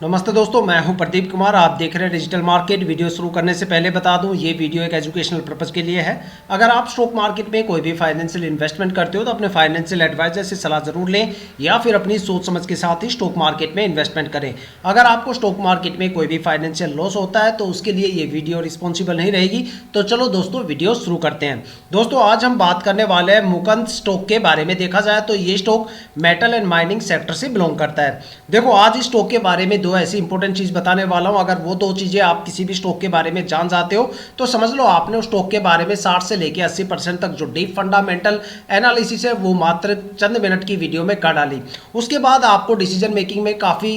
नमस्ते दोस्तों, मैं हूं प्रदीप कुमार। आप देख रहे हैं डिजिटल मार्केट। वीडियो शुरू करने से पहले बता दूं, ये वीडियो एक एजुकेशनल पर्पस के लिए है। अगर आप स्टॉक मार्केट में कोई भी फाइनेंशियल इन्वेस्टमेंट करते हो तो अपने फाइनेंशियल एडवाइजर से सलाह जरूर लें या फिर अपनी सोच समझ के साथ ही स्टॉक मार्केट में इन्वेस्टमेंट करें। अगर आपको स्टॉक मार्केट में कोई भी फाइनेंशियल लॉस होता है तो उसके लिए ये वीडियो रिस्पॉन्सिबल नहीं रहेगी। तो चलो दोस्तों, वीडियो शुरू करते हैं। दोस्तों, आज हम बात करने वाले हैं मुकुंद स्टॉक के बारे में। देखा जाए तो ये stock metal and mining sector से बिलोंग करता है। देखो, आज इस स्टॉक के बारे में दो ऐसी इंपॉर्टेंट चीज बताने वाला हूं। अगर वो दो चीजें आप किसी भी स्टॉक के बारे में जान जाते हो तो समझ लो आपने उस स्टॉक के बारे में 60 से लेकर 80% तक जो डीप फंडामेंटल एनालिसिस है वो मात्र चंद मिनट की वीडियो में कर डाली। उसके बाद आपको डिसीजन मेकिंग में काफी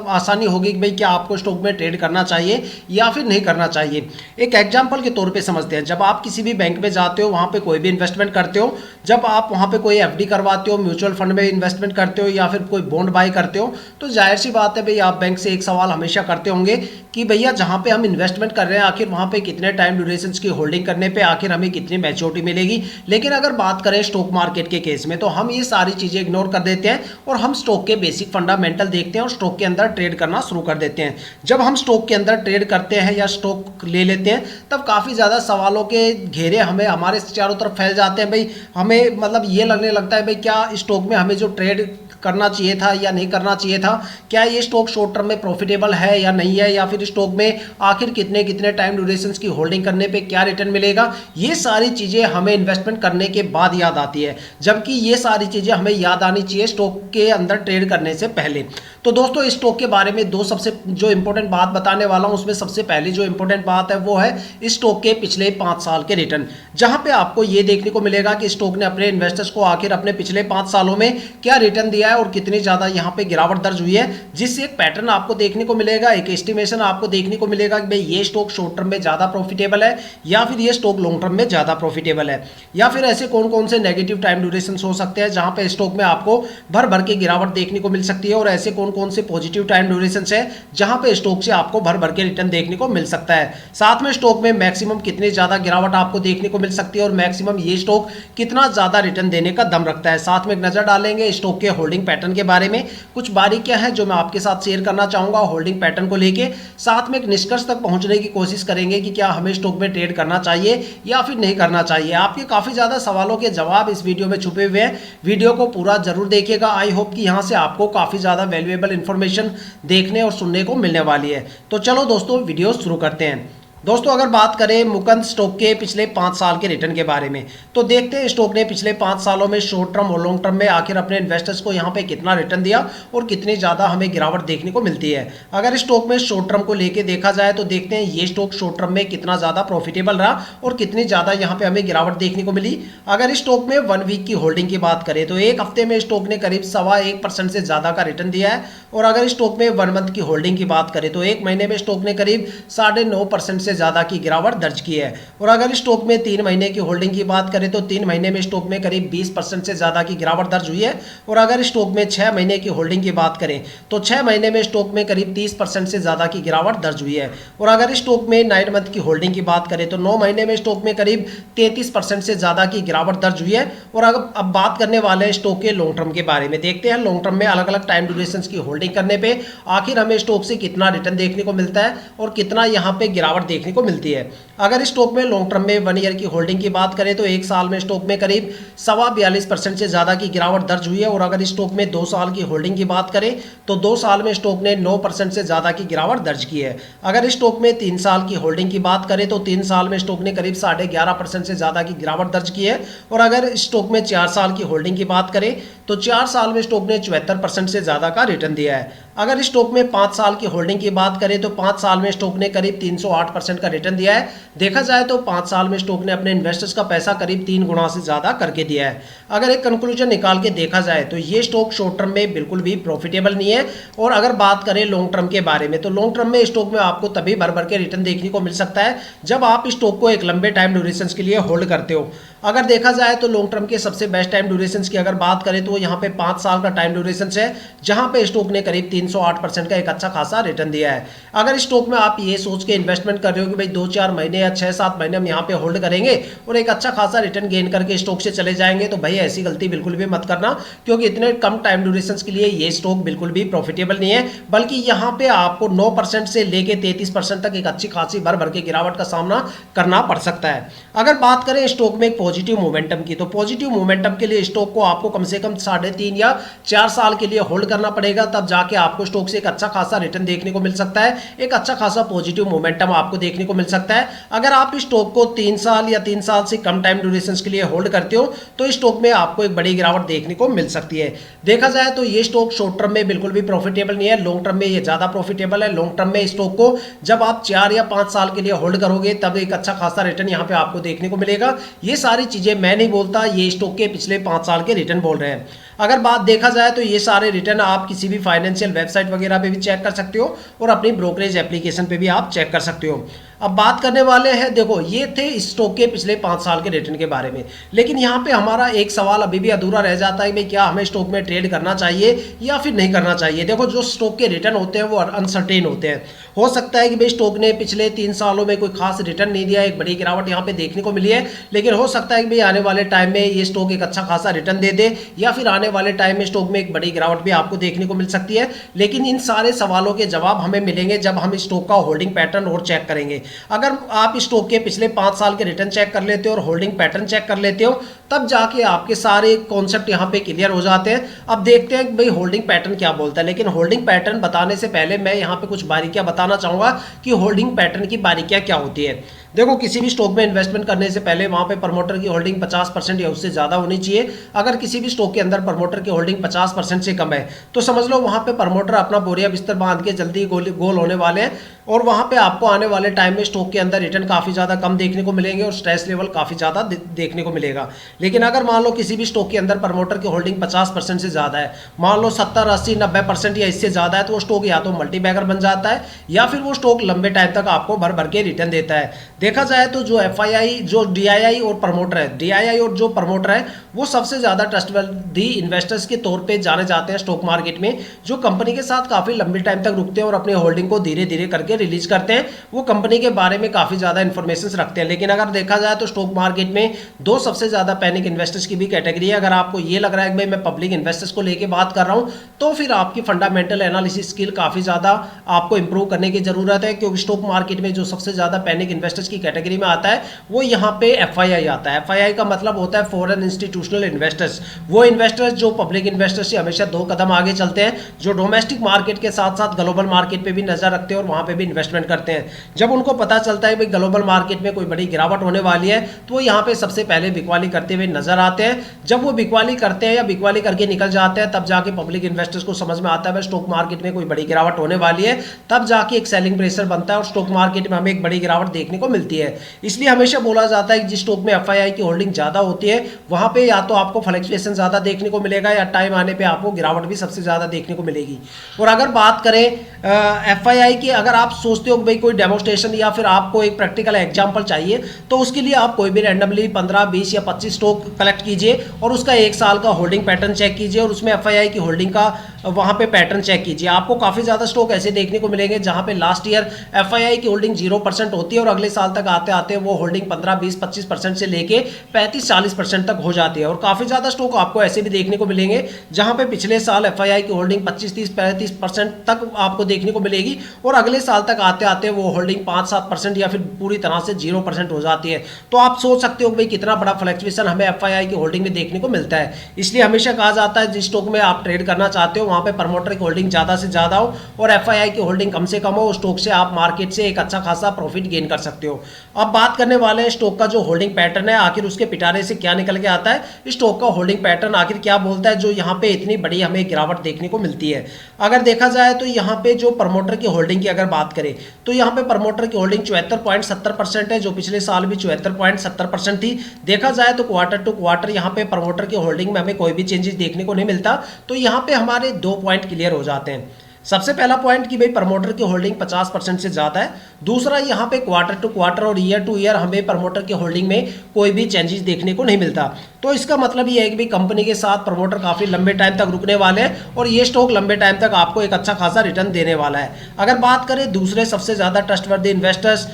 आसानी होगी कि भाई क्या आपको स्टॉक में ट्रेड करना चाहिए या फिर नहीं करना चाहिए। एक एग्जाम्पल के तौर पर समझते हैं। जब आप किसी भी बैंक में जाते हो, वहां पे कोई भी इन्वेस्टमेंट करते हो, जब आप वहां पे कोई एफडी करवाते हो, म्यूचुअल फंड में इन्वेस्टमेंट करते हो या फिर कोई बॉन्ड बाय करते हो, तो जाहिर सी बात है भाई आप बैंक से एक सवाल हमेशा करते होंगे कि भैया जहां पे हम इन्वेस्टमेंट कर रहे हैं आखिर वहां पे कितने टाइम ड्यूरेशन की होल्डिंग करने पे आखिर हमें कितनी मैच्योरिटी मिलेगी। लेकिन अगर बात करें स्टॉक मार्केट के केस में तो हम ये सारी चीजें इग्नोर कर देते हैं और हम स्टॉक के बेसिक फंडामेंटल देखते हैं और स्टॉक के अंदर ट्रेड करना शुरू कर देते हैं। जब हम स्टॉक के अंदर ट्रेड करते हैं या स्टॉक ले लेते हैं तब काफी ज्यादा सवालों के घेरे हमें हमारे चारों तरफ फैल जाते हैं। भाई हमें ये लगने लगता है भाई क्या स्टॉक में हमें जो ट्रेड करना चाहिए था या नहीं करना चाहिए था, क्या ये स्टॉक शॉर्ट टर्म में प्रॉफिटेबल है या नहीं है, या फिर स्टॉक में आखिर कितने कितने टाइम ड्यूरेशन की होल्डिंग करने पे क्या रिटर्न मिलेगा। ये सारी चीजें हमें इन्वेस्टमेंट करने के बाद याद आती है, जबकि ये सारी चीजें हमें याद आनी चाहिए स्टॉक के अंदर ट्रेड करने से पहले। तो दोस्तों, इस स्टॉक के बारे में दो सबसे जो इंपॉर्टेंट बात बताने वाला हूं, उसमें सबसे पहली जो इंपॉर्टेंट बात है वो है इस स्टॉक के पिछले 5 साल के रिटर्न, जहां पे आपको ये देखने को मिलेगा कि स्टॉक ने अपने इन्वेस्टर्स को आखिर अपने पिछले 5 सालों में क्या रिटर्न दिया है और कितनी ज्यादा यहाँ पे गिरावट दर्ज हुई है। जिससे एक पैटर्न आपको देखने को मिलेगा, एक एस्टिमेशन आपको देखने को मिलेगा कि भाई ये स्टॉक शॉर्ट टर्म में ज्यादा प्रॉफिटेबल है या फिर ये स्टॉक लॉन्ग टर्म में ज्यादा प्रॉफिटेबल है, या फिर ऐसे कौन कौन से नेगेटिव टाइम ड्यूरेशन हो सकते हैं जहां पे स्टॉक में आपको भर भर के गिरावट देखने को मिल सकती है, और ऐसे कौन कौन से पॉजिटिव टाइम ड्यूरेशन है जहां पे स्टॉक से आपको भर भर के रिटर्न देखने को मिल सकता है। साथ में स्टॉक में मैक्सिमम कितनी ज्यादा गिरावट आपको देखने को मिल सकती है और मैक्सिमम ये स्टॉक कितना ज्यादा रिटर्न देने का दम रखता है। साथ में एक नजर डालेंगे स्टॉक के होल्डिंग पैटर्न के बारे में। कुछ बारीकियां हैं जो मैं आपके साथ शेयर करना चाहूंगा होल्डिंग पैटर्न को लेके। साथ में एक निष्कर्ष तक पहुंचने की कोशिश करेंगे कि क्या हमें स्टॉक में ट्रेड करना चाहिए या फिर नहीं करना चाहिए। आपके काफी ज्यादा सवालों के जवाब इस वीडियो में छुपे हुए हैं। वीडियो को पूरा जरूर देखिएगा। आई होप कि यहां से आपको काफी ज्यादा वैल्यूएबल इंफॉर्मेशन देखने और सुनने को मिलने वाली है। तो चलो दोस्तों, वीडियो शुरू करते हैं। दोस्तों, अगर बात करें मुकुंद स्टॉक के पिछले 5 साल के रिटर्न के बारे में तो देखते हैं स्टॉक ने पिछले 5 सालों में शॉर्ट टर्म और लॉन्ग टर्म में आखिर अपने इन्वेस्टर्स को यहां पे कितना रिटर्न दिया और कितनी ज्यादा हमें गिरावट देखने को मिलती है। अगर स्टॉक में शॉर्ट टर्म को लेके देखा जाए तो देखते हैं ये स्टॉक शॉर्ट टर्म में कितना ज्यादा प्रॉफिटेबल रहा और कितनी ज्यादा यहां पे हमें गिरावट देखने को मिली। अगर स्टॉक में 1 वीक की होल्डिंग की बात करें तो एक हफ्ते में स्टॉक ने करीब 1.25% से ज्यादा का रिटर्न दिया है, और अगर स्टॉक में 1 मंथ की होल्डिंग की बात करें तो एक महीने में स्टॉक ने करीब 9.5% से ज्यादा की गिरावट दर्ज की है। और अगर स्टॉक में 3 महीने की होल्डिंग की बात करें तो 3 महीने में स्टॉक में करीब 20% से ज्यादा की गिरावट दर्ज हुई है। और अगर स्टॉक में 6 महीने की होल्डिंग की बात करें तो 6 महीने में स्टॉक में करीब 30% से ज्यादा की गिरावट दर्ज हुई है। और अगर स्टॉक में 9 मंथ की होल्डिंग की बात करें तो 9 महीने में स्टॉक में करीब 33% से ज्यादा की गिरावट दर्ज हुई है। और अब बात करने वाले हैं स्टॉक के लॉन्ग टर्म के बारे में। देखते हैं लॉन्ग टर्म में अलग अलग टाइम ड्यूरेशन की होल्डिंग करने पे आखिर हमें स्टॉक से कितना रिटर्न देखने को मिलता है और कितना यहाँ पे गिरावट देखने को मिलती है। अगर स्टॉक में लॉन्ग टर्म में 1 ईयर की होल्डिंग की बात करें तो एक साल में स्टॉक में करीब 42% से ज्यादा की गिरावट दर्ज हुई है। और अगर स्टॉक में 2 साल की होल्डिंग की बात करें तो 2 साल में स्टॉक ने 9% से ज्यादा की गिरावट दर्ज की है। अगर स्टॉक में 3 साल की होल्डिंग की बात करें तो 3 साल में स्टॉक ने करीब 11.5% से ज्यादा की गिरावट दर्ज की है। और अगर स्टॉक में 4 साल की होल्डिंग की बात करें तो 4 साल में स्टॉक ने 74% से ज्यादा का रिटर्न दिया है। अगर स्टॉक में 5 साल की होल्डिंग की बात करें तो 5 साल में स्टॉक ने करीब 308% का रिटर्न दिया है। देखा जाए तो 5 साल में स्टॉक ने अपने इन्वेस्टर्स का पैसा करीब 3 गुना से ज्यादा करके दिया है। अगर एक कंक्लूजन निकाल के देखा जाए तो ये स्टॉक शॉर्ट टर्म में बिल्कुल भी प्रॉफिटेबल नहीं है। और अगर बात करें लॉन्ग टर्म के बारे में तो लॉन्ग टर्म में स्टॉक में आपको तभी भर भर के रिटर्न देखने को मिल सकता है जब आप स्टॉक को एक लंबे टाइम ड्यूरेशन के लिए होल्ड करते हो। अगर देखा जाए तो लॉन्ग टर्म के सबसे बेस्ट टाइम ड्यूरेशन की अगर बात करें तो यहाँ पे 5 साल का टाइम ड्यूरेशन है, जहां पे स्टॉक ने करीब 308% का एक अच्छा खासा रिटर्न दिया है। अगर स्टॉक में आप ये सोच के इन्वेस्टमेंट कर रहे हो कि भाई 2-4 महीने या 6-7 महीने हम यहाँ पे होल्ड करेंगे और एक अच्छा खासा रिटर्न गेन करके स्टॉक से चले जाएंगे, तो भाई ऐसी गलती बिल्कुल भी मत करना, क्योंकि इतने कम टाइम ड्यूरेशन के लिए ये स्टॉक बिल्कुल भी प्रॉफिटेबल नहीं है, बल्कि यहाँ पे आपको 9% से लेके 33% तक एक अच्छी खासी भर भर के गिरावट का सामना करना पड़ सकता है। अगर बात करें स्टॉक में एक पॉजिटिव मोमेंटम की, तो पॉजिटिव मोमेंटम के लिए स्टॉक को आपको कम से कम 3.5 या 4 साल के लिए होल्ड करना पड़ेगा, तब जाके आपको स्टॉक से एक अच्छा खासा रिटर्न देखने को मिल सकता है, एक अच्छा खासा पॉजिटिव मोमेंटम आपको देखने को मिल सकता है। अगर आप स्टॉक को 3 साल या 3 साल से कम टाइम ड्यूरेशन के लिए होल्ड करते हो तो स्टॉक में आपको एक बड़ी गिरावट देखने को मिल सकती है। देखा जाए तो ये स्टॉक शॉर्ट टर्म में बिल्कुल भी प्रॉफिटेबल नहीं है, लॉन्ग टर्म में ये ज्यादा प्रॉफिटेबल है। लॉन्ग टर्म में स्टॉक को जब आप 4 या 5 साल के लिए होल्ड करोगे तब एक अच्छा खासा रिटर्न यहाँ पे आपको देखने को मिलेगा। ये सारी चीजें मैं नहीं बोलता, ये स्टॉक के पिछले 5 साल के रिटर्न बोल रहे हैं। अगर बात देखा जाए तो ये सारे रिटर्न आप किसी भी फाइनेंशियल वेबसाइट वगैरह पे भी चेक कर सकते हो और अपनी ब्रोकरेज एप्लीकेशन पे भी आप चेक कर सकते हो। अब बात करने वाले हैं, देखो ये थे स्टॉक के पिछले 5 साल के रिटर्न के बारे में, लेकिन यहाँ पे हमारा एक सवाल अभी भी अधूरा रह जाता है कि क्या हमें स्टॉक में ट्रेड करना चाहिए या फिर नहीं करना चाहिए। देखो जो स्टॉक के रिटर्न होते हैं वो अनसर्टेन होते हैं। हो सकता है कि भाई स्टॉक ने पिछले 3 सालों में कोई खास रिटर्न नहीं दिया, एक बड़ी गिरावट यहाँ पे देखने को मिली है, लेकिन हो सकता है कि भाई आने वाले टाइम में ये स्टॉक एक अच्छा खासा रिटर्न दे दे, या फिर आने वाले टाइम में स्टॉक में एक बड़ी गिरावट भी आपको देखने को मिल सकती है। लेकिन इन सारे सवालों के जवाब हमें मिलेंगे जब हम स्टॉक का होल्डिंग पैटर्न और चेक करेंगे। अगर आप स्टॉक के पिछले 5 साल के रिटर्न चेक कर लेते हो और होल्डिंग पैटर्न चेक कर लेते हो, तब जाके आपके सारे कॉन्सेप्ट यहाँ पे क्लियर हो जाते हैं। अब देखते हैं कि भाई होल्डिंग पैटर्न क्या बोलता है, लेकिन होल्डिंग पैटर्न बताने से पहले मैं यहाँ पे कुछ बारीकियां बताना चाहूंगा कि होल्डिंग पैटर्न की बारीकियां क्या होती है। देखो किसी भी स्टॉक में इन्वेस्टमेंट करने से पहले वहां पे प्रमोटर की होल्डिंग 50% या उससे ज्यादा होनी चाहिए। अगर किसी भी स्टॉक के अंदर प्रमोटर की होल्डिंग 50% से कम है तो समझ लो वहां पे प्रमोटर अपना बोरिया बिस्तर बांध के जल्दी गोल होने वाले हैं, और वहां पे आपको आने वाले टाइम में स्टॉक के अंदर रिटर्न काफी ज्यादा कम देखने को मिलेंगे और स्ट्रेस लेवल काफी ज्यादा देखने को मिलेगा। लेकिन अगर मान लो किसी भी स्टॉक के अंदर प्रमोटर की होल्डिंग 50% से ज्यादा है, मान लो 70, 80, 90% या इससे ज्यादा है, तो वो स्टॉक या तो मल्टीबैगर बन जाता है या फिर वो स्टॉक लंबे टाइम तक आपको भर भर के रिटर्न देता है। देखा जाए तो जो एफआईआई, जो डीआईआई और प्रमोटर है, डीआईआई और जो प्रमोटर है वो सबसे ज्यादा ट्रस्टवर्दी इन्वेस्टर्स के तौर पे जाने जाते हैं स्टॉक मार्केट में, जो कंपनी के साथ काफी लंबे टाइम तक रुकते हैं और अपनी होल्डिंग को धीरे धीरे करके रिलीज करते हैं। वो कंपनी के बारे में काफी ज्यादा इंफॉर्मेशन रखते हैं। लेकिन अगर देखा जाए तो स्टॉक मार्केट में 2 सबसे ज्यादा पैनिक इन्वेस्टर्स की भी कैटेगरी है। अगर आपको ये लग रहा है कि भाई मैं पब्लिक इन्वेस्टर्स को लेकर बात कर रहा हूं, तो फिर आपकी फंडामेंटल एनालिसिस स्किल काफी ज्यादा आपको इंप्रूव करने की जरूरत है, क्योंकि स्टॉक मार्केट में जो सबसे ज्यादा पैनिक इन्वेस्टर्स की कैटेगरी में आता है वो यहाँ पे एफआईआई आता है। एफआईआई का मतलब होता है फॉरेन इंस्टीट्यूशनल इन्वेस्टर्स, वो इन्वेस्टर्स जो पब्लिक इन्वेस्टर्स से हमेशा 2 कदम आगे चलते हैं, जो डोमेस्टिक मार्केट के साथ साथ ग्लोबल मार्केट पे भी नजर रखते हैं और वहां पे भी इन्वेस्टमेंट करते हैं। जब उनको पता चलता है भाई ग्लोबल मार्केट में कोई बड़ी गिरावट होने वाली है, तो वो यहाँ पे सबसे पहले बिकवाली करते हुए नजर आते हैं। जब वो बिकवाली करते हैं या बिकवाली करके निकल जाते हैं, तब जाके पब्लिक इन्वेस्टर्स को समझ में आता है स्टॉक मार्केट में कोई बड़ी गिरावट होने वाली है, तब जाके एक सेलिंग प्रेशर बनता है और स्टॉक मार्केट में हमें एक बड़ी गिरावट देखने को मिलती है। इसलिए हमेशा बोला जाता है कि जिस स्टॉक में एफआईआई की होल्डिंग ज्यादा होती है वहां पे या तो आपको फ्लक्चुएशन ज्यादा देखने को मिलेगा या टाइम आने पे आपको गिरावट भी सबसे ज्यादा देखने को मिलेगी। और अगर बात करें एफआईआई की, अगर आप सोचते हो कि भाई कोई डेमोस्ट्रेशन या फिर आपको एक प्रैक्टिकल एग्जांपल चाहिए, तो उसके लिए आप कोई भी रैंडमली 15, 20 या 25 स्टॉक कलेक्ट कीजिए और उसका 1 साल का होल्डिंग पैटर्न चेक कीजिए और उसमें एफआईआई की होल्डिंग का वहां पे पैटर्न चेक कीजिए। आपको काफी ज्यादा स्टॉक ऐसे देखने को मिलेंगे जहां पे लास्ट ईयर एफआईआई की होल्डिंग 0% होती है और अगले साल तक आते आते वो होल्डिंग 15, 20, 25% से लेके 35, 40% तक हो जाती है। और काफी ज्यादा स्टॉक आपको ऐसे भी देखने को मिलेंगे जहां पे पिछले साल एफआईआई की होल्डिंग 25, 30, 35% तक आपको देखने को मिलेगी और अगले साल तक आते आते वो होल्डिंग 5, 7% या फिर पूरी तरह से 0% हो जाती है। तो आप सोच सकते हो भाई कितना बड़ा फ्लक्चुएशन हमें एफआईआई की होल्डिंग में देखने को मिलता है। इसलिए हमेशा कहा जाता है जिस स्टॉक में आप ट्रेड करना चाहते हो वहां पे प्रमोटर की होल्डिंग ज्यादा से ज्यादा हो और एफआईआई की होल्डिंग कम से कम हो, उस स्टॉक से आप मार्केट से एक अच्छा खासा प्रॉफिट गेन कर सकते हो। अब बात करने वाले हैं स्टॉक का जो होल्डिंग पैटर्न है, आखिर उसके पिटारे से क्या निकल के आता है। स्टॉक का होल्डिंग पैटर्न आखिर क्या बोलता है जो यहाँ पे इतनी बड़ी हमें गिरावट देखने को मिलती है। अगर देखा जाए तो यहाँ पे जो प्रमोटर की होल्डिंग की अगर बात करें तो यहाँ पे प्रमोटर की होल्डिंग 74.70% है, जो पिछले साल भी 74.70% थी। देखा जाए तो क्वार्टर टू क्वार्टर यहाँ पे प्रमोटर की होल्डिंग में हमें कोई भी चेंजेस देखने को नहीं मिलता। तो यहाँ पे हमारे 2 पॉइंट क्लियर हो जाते हैं। सबसे पहला पॉइंट कि भाई प्रमोटर की होल्डिंग 50% से ज़्यादा है। दूसरा, यहाँ पे क्वार्टर टू क्वार्टर और ईयर टू ईयर हमें प्रमोटर की होल्डिंग में कोई भी चेंजेस देखने को नहीं मिलता। तो इसका मतलब ये है कि भाई कंपनी के साथ प्रमोटर काफ़ी लंबे टाइम तक रुकने वाले हैं और ये स्टॉक लंबे टाइम तक आपको एक अच्छा खासा रिटर्न देने वाला है। अगर बात करें दूसरे सबसे ज़्यादा ट्रस्टवर्दी इन्वेस्टर्स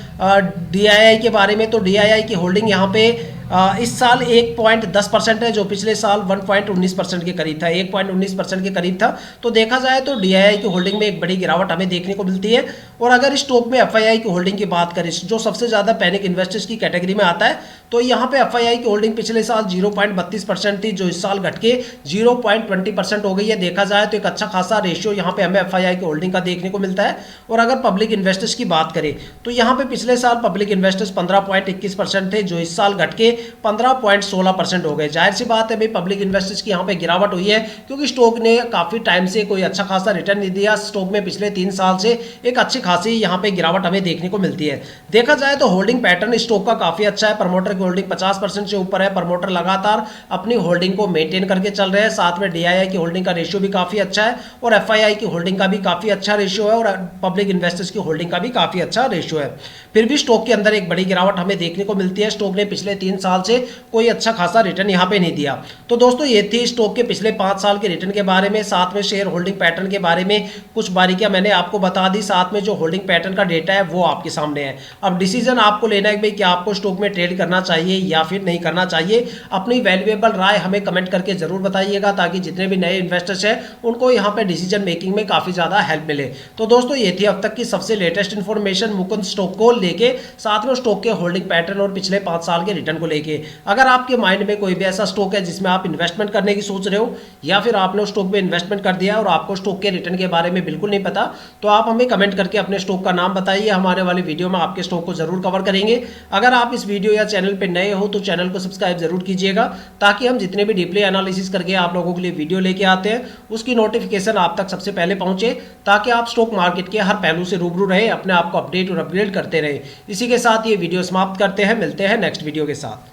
DII के बारे में, तो DII की होल्डिंग यहाँ पे इस साल 1.10% है, जो पिछले साल 1.19% के करीब था, 1.19% के करीब था। तो देखा जाए तो DII की होल्डिंग में एक बड़ी गिरावट हमें देखने को मिलती है। और अगर इस स्टॉक में FII की होल्डिंग की बात करें, जो सबसे ज़्यादा पैनिक इन्वेस्टर्स की कैटेगरी में आता है, तो यहाँ पे FII की होल्डिंग पिछले साल 0.32% थी, जो इस साल घट के 0.20% हो गई है। देखा जाए तो एक अच्छा खासा रेशियो यहाँ पे हमें FII की होल्डिंग का देखने को मिलता है। और अगर पब्लिक इन्वेस्टर्स की बात करें तो यहाँ पे पिछले साल पब्लिक इन्वेस्टर्स 15.21% थे, जो इस साल घट के 15.16% हो गए। जाहिर सी बात है भाई, पब्लिक इन्वेस्टर्स की यहाँ पे गिरावट हुई है क्योंकि स्टॉक ने काफी टाइम से कोई अच्छा खासा रिटर्न नहीं दिया। स्टॉक में पिछले 3 साल से एक अच्छी खासी यहाँ पे गिरावट हमें देखने को मिलती है। देखा जाए तो होल्डिंग पैटर्न स्टॉक का काफी अच्छा है। प्रमोटर की होल्डिंग 50% से ऊपर है। प्रमोटर लगातार अपनी होल्डिंग को मेंटेन करके चल रहे हैं। साथ में DII की होल्डिंग का रेशियो भी काफी अच्छा है और FII की होल्डिंग का भी काफी अच्छा रेशियो है और पब्लिक इन्वेस्टर्स की होल्डिंग का भी काफी अच्छा रेशियो है। फिर भी स्टॉक के अंदर एक बड़ी गिरावट हमें देखने को मिलती है। स्टॉक ने पिछले 3 साल से कोई अच्छा खासा रिटर्न यहाँ पे नहीं दिया। तो दोस्तों, ये थी स्टॉक के पिछले 5 साल के रिटर्न के बारे में, साथ में शेयर होल्डिंग पैटर्न के बारे में कुछ बारीकियां मैंने आपको बता दी। साथ में जो होल्डिंग पैटर्न का डेटा है वो आपके सामने है। अब डिसीजन आपको लेना है कि भाई क्या आपको स्टॉक में ट्रेड करना चाहिए या फिर नहीं करना चाहिए। अपनी वैल्यूएबल राय हमें कमेंट करके जरूर बताइएगा, ताकि जितने भी नए इन्वेस्टर्स हैं उनको यहाँ पे डिसीजन मेकिंग में काफी ज्यादा हेल्प मिले। तो दोस्तों, ये थी अब तक की सबसे लेटेस्ट इन्फॉर्मेशन मुकुंद स्टॉक को लेके, साथ में स्टॉक के होल्डिंग पैटर्न और पिछले 5 साल के रिटर्न को लेके। अगर आपके माइंड में कोई भी ऐसा स्टॉक है जिसमें आप इन्वेस्टमेंट करने की सोच रहे हो, या फिर आपने उस स्टॉक में इन्वेस्टमेंट कर दिया और आपको स्टॉक के रिटर्न के बारे में बिल्कुल नहीं पता, तो आप हमें कमेंट करके अपने स्टॉक का नाम बताइए। हमारे वाली वीडियो में आपके स्टॉक को जरूर कवर करेंगे। अगर आप इस वीडियो या चैनल पर नए हो तो चैनल को सब्सक्राइब जरूर कीजिएगा, ताकि हम जितने भी डीपली एनालिसिस करके आप लोगों के लिए वीडियो लेके आते हैं उसकी नोटिफिकेशन आप तक सबसे पहले पहुंचे, ताकि आप स्टॉक मार्केट के हर पहलू से रूबरू रहे, अपने आप को अपडेट और अपग्रेड करते रहे। इसी के साथ ये वीडियो समाप्त करते हैं। मिलते हैं नेक्स्ट वीडियो के साथ।